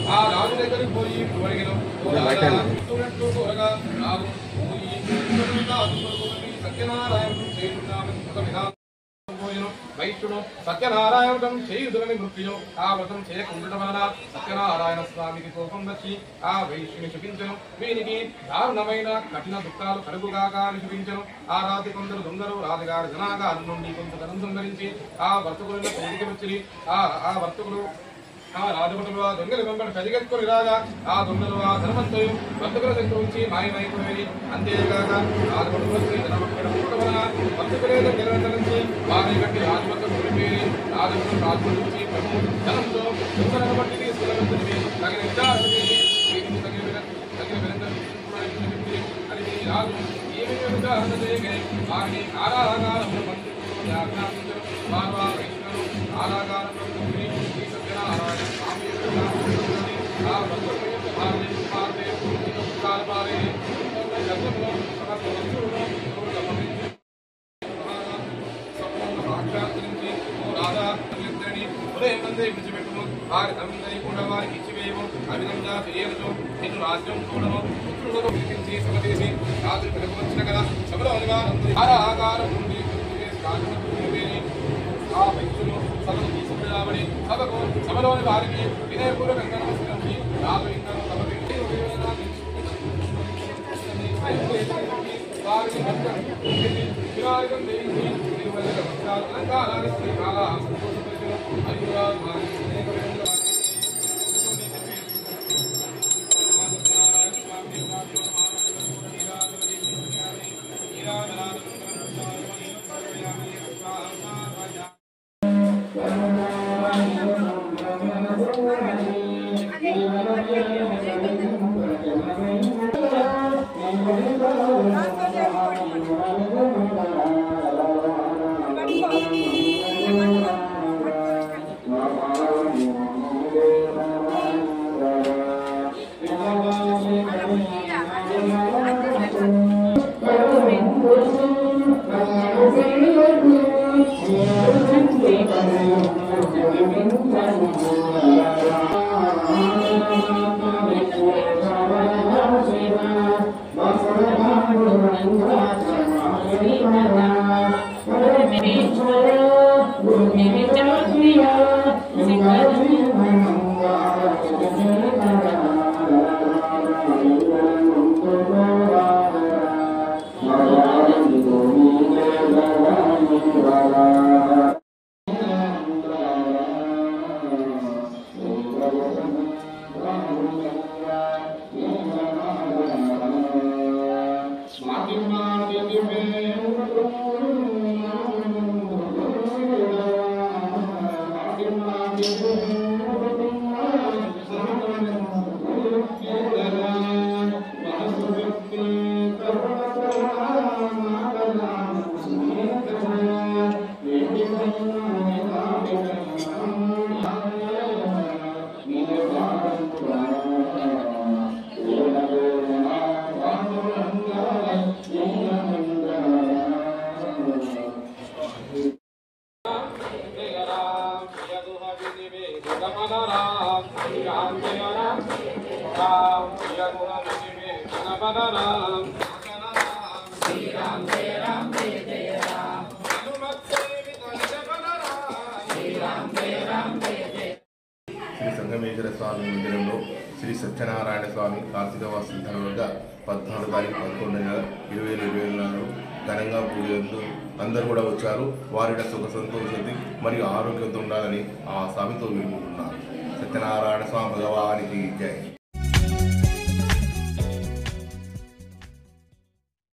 ఆ రాజు దగ్గరికి పోయి సత్యనారాయణ వైశ్యుడు సత్యనారాయణం చేయుదులని మృత్యుడు ఆ వ్రతం చేయకుండటం వలన సత్యనారాయణ స్వామికి కోపం వచ్చి ఆ వైశ్యుని చూపించను. వీనికి దారుణమైన కఠిన దుఃఖాలు కలుగుగాక అని చూపించను. ఆ రాత్రి కొందరు దొంగలు రాజుగారి జనాగారి నుండి కొంత ధనం సంహరించి ఆ వర్తకులను తోడికి వచ్చి ఆ వర్తకులు ఆ రాజభటులు ఆ దొంగల వెంబడి పరిగెత్తుకుని రాగా ఆ దొంగలు ఆ ధనవంతులు వర్తకుల దగ్గర ఉంచి మాయమైపోయి అంతేగాక రాజభటులు వచ్చి ధనవంతుడు వలన వర్తకులే దగ్గర నుంచి వారిని కట్టి రాజభక్తులు ముడిపోయి రాజభటులు రాజుల నుంచి ధనంతో దొంగలను బట్టి తీసుకుని తగిన విచారణ చేసి తగిన అది రాజు ఏమి విచారణ చేయగలి వారిని కారాగారంలో బంధువులు ఆజ్ఞాపించరు. వారు ఆ వైష్ణవులు కారాగారంలో విడిచిపెట్టును. వారి తమ్మిందని కూడా వారికి ఇచ్చివేయము. ఆ విధంగా చేయను నేను రాజ్యం చూడను. పుత్రులతో పిలిపించి సభ చేసి రాజు వెనుక వచ్చిన కదా సభలోని ఆకారం నుండి ఆ వైద్యులు సభను తీసుకుని రాబడి సభలోని వారికి వినయపూర్వకంగా నమస్కరించి రాజు ఇంకా శ్రీ సంగమేశ్వర స్వామి మందిరంలో శ్రీ సత్యనారాయణ స్వామి కార్తీక వాసుల వద్ద 14 తారీఖు 11 నెల 2024 ఘనంగా పూజలు అందరూ కూడా వచ్చారు. వారిని సుఖ సంతోషంతో మరియు ఆరోగ్యంతో ఉండాలని ఆ స్వామితో వేడుకుంటున్నారు. సత్యనారాయణ స్వామి భగవానికి జై.